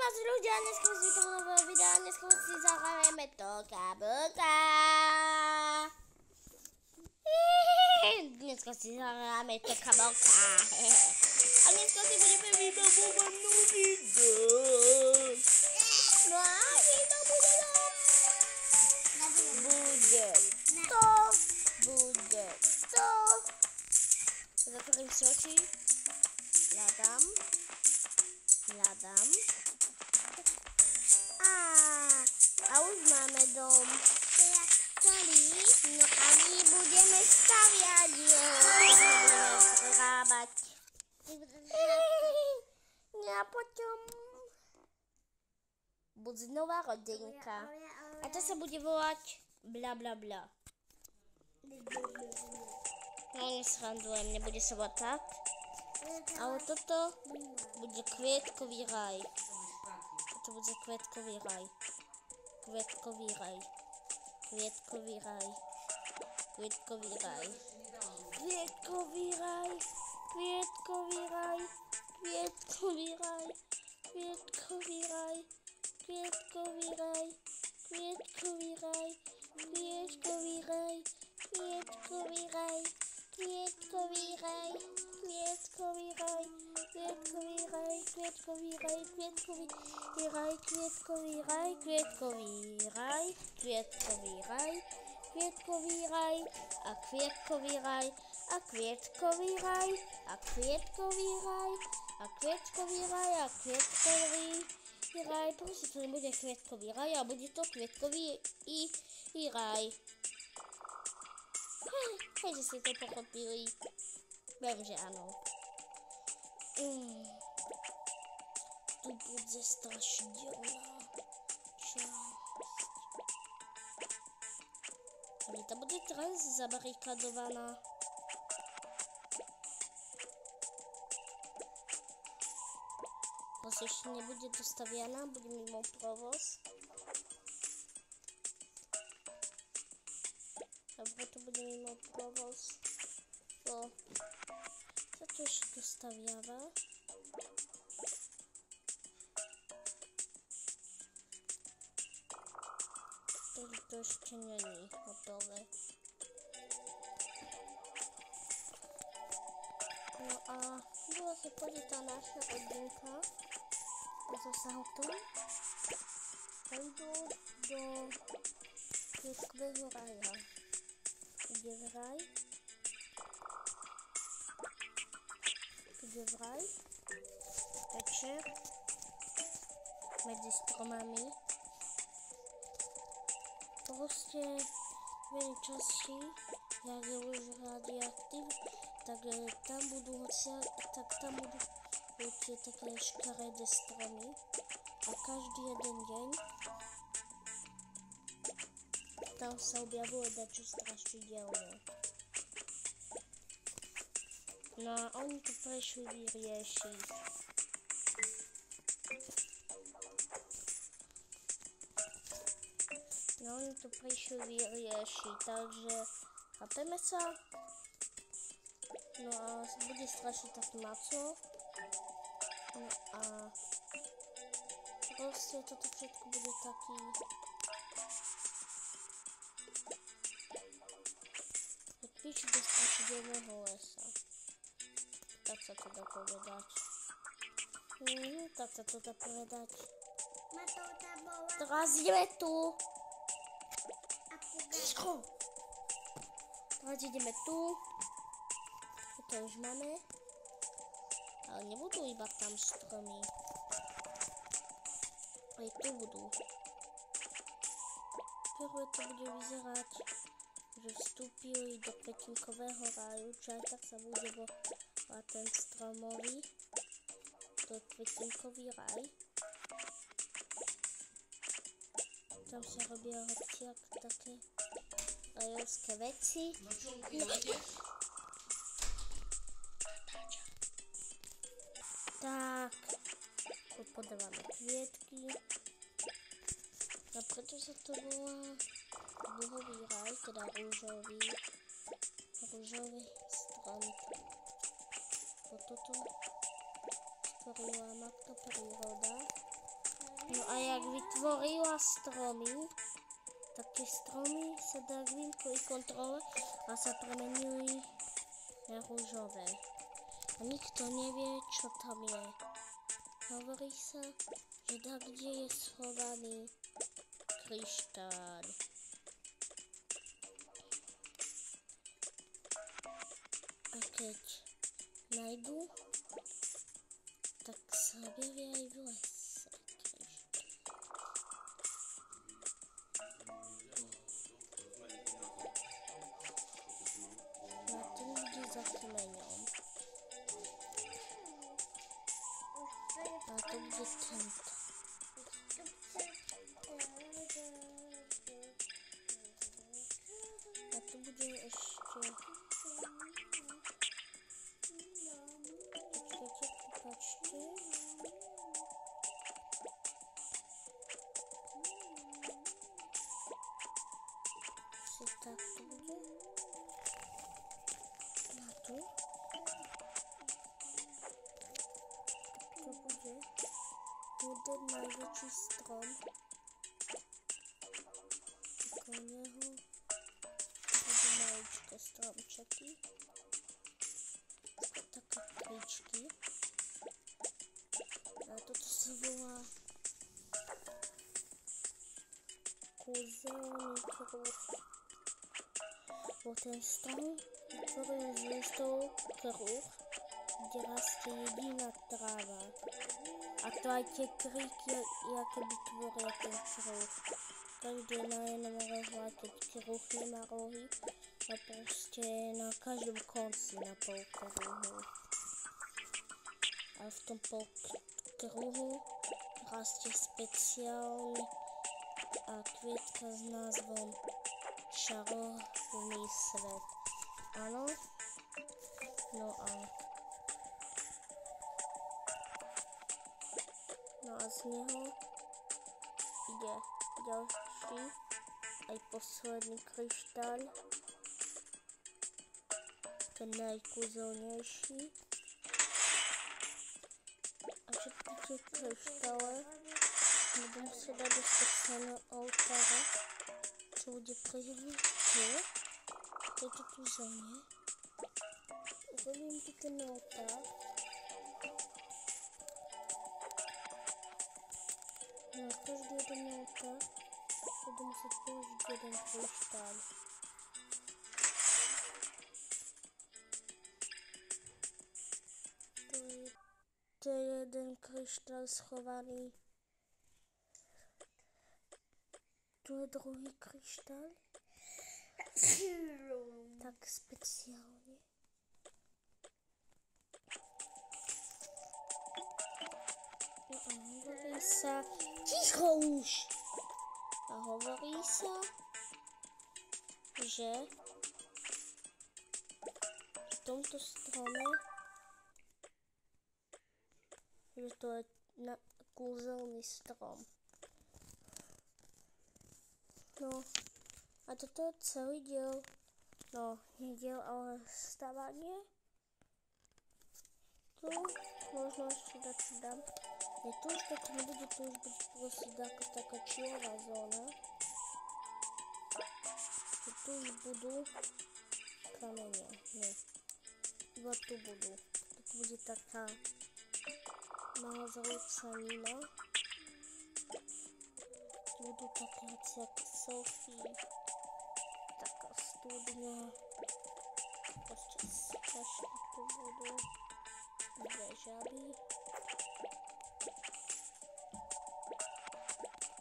vás ľudia, dneska si to nového videa, dneska si zahrajeme to kabelka. Dneska si zahrajeme to kabelka. A dneska si budeme vybavovať nový dom. No a to bude dom. Bude to. Zatvorím si oči. Hľadám. A už máme dom. No a my budeme staviať. Budeme schrábať. A potom bude nová rodinka. A to sa bude volať bla bla bla. No nesrandujem, nebude sa volať tak. Ale toto bude kvietkový raj. Toto bude kvietkový raj. Kvietkový raj. Kvietkový raj. Kvietkový raj. Kvietkový raj. Kvietkový raj. Kvietkový raj. Kvietkový raj. Kvietkový raj. Kvietkový raj. Kvietkový raj. Kvietkový raj. Kvietkový raj. Kvietkový raj, kvietkový raj, kvietkový raj, kvietkový raj, kvietkový raj, kvietkový raj, kvietkový raj, kvietkový raj, a kvietkový raj, a kvietkový raj, a kvietkový raj, a kvietkový raj, a kvietkový raj, proste to nebude kvietkový raj, a bude to kvietkový raj. Hej, že ste to pochopili. Viem, že áno. Tu bude strašidelná časť. Ale to bude teraz zabarikadovaná. Vlastne ešte nebude dostavianá, bude mimo provoz. Dobre, to bude mimo provoz. To sa to ešte dostaviava. Takže to ešte není hotové. No a bola sa podľa tá naša rodinka. Pozor sa ho tu. Pôjdu do kvietkového raja. Ide v raj. Ide v raj. Večer. Medzi stromami. Proste veľmi častí, jak je už radioaktív, tak tam budú tie také škaredé stromy. A každý jeden deň tam sa objavuje dačo strašidelné. No a oni to prešli vyriešiť. No oni to prišli vyriešiť, takže chápeme sa. No a bude strašiť taký maco. No a proste toto všetko bude taký píči do strašidelného lesa. Tak sa to dá povedať. Tak sa to dá povedať. Teraz ideme tu. Ticho. Teraz ideme tu. To už máme. Ale nebudú iba tam stromy. Aj tu budú. Prvé to bude vyzerať, že vstúpili do petinkového ráju, čo aj tak sa bude volať ten stromový. To je petinkový raj. Tam sa robia hociak také rajovské veci. Tak, tu podávame kvietky. A preto sa to volá dúhový raj, teda rúžový strom. Toto stvorila matka príroda. a jak vytvorila stromy, tak tie stromy sa dá kvôli kontrole a sa premenili na ružové. A nikto nevie, čo tam je. Hovorí sa, že tak, kde je schovaný kryštál. A keď nájdu, tak sa objavia aj v lese. A ten bude za kmeňom. A to bude tento. A tu bude ešte... Počkajte. Si tak to bude. A tu. To bude jeden najväčší strom. Okolo neho budú maličké stromčeky. Také tričky. A toto sa volá kúzelný kruh. Bo ten strom vytvoril z listov kruh, kde rastie jediná tráva. A to aj tie kríky, aké by tvoria ten kruh. Každý na jednom rohu, aj keď kruh nemá rohy, a proste na každom konci na polkruhu. A v tom polkruhu rastie speciálny a kvietka s názvom Čarovný svet. Áno? No a z neho ide ďalší, aj posledný kryštál, ten najkúzelnejší. A všetky tie kryštále budú musieť dať do speciálneho oltára, čo bude prihodný tu, v tejto tu zóne. Robím tu ten oltár. Na každý jeden oltár budú musieť položiť jeden kryštál. To je jeden kryštál schovaný. Tu je druhý kryštál. Tak speciálne. No a hovorí sa... Ticho už! A hovorí sa, že v tomto strome, že to je kúzelný strom. No a toto je celý diel, no nie diel, ale stavanie. Tu možno ešte dať dám. Je tu už tak nebude, tu už bude proste taká čierová zóna. Tu už budú kamene, nie. Iba tu budú. Tu bude taká malá zrúcanina. Tu budú také hociaké sofy, taká studňa, proste strašne tu budú dve žaby.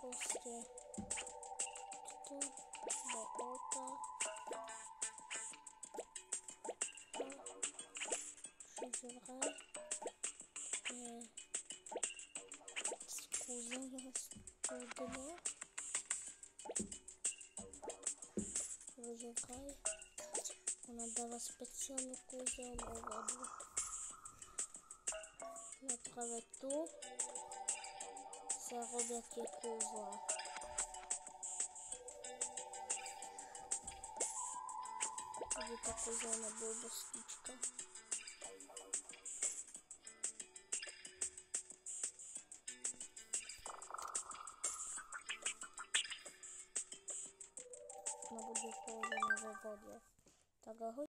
Proste tu bol oltár a čiže vraj je skúsená studňa. Čiže vraj ona dáva speciálnu kúzelnú vodu. No práve tu sa robia tie kúzla. Je tá kúzelná blbostička. ona bude položená vo vode. Tak ahoj.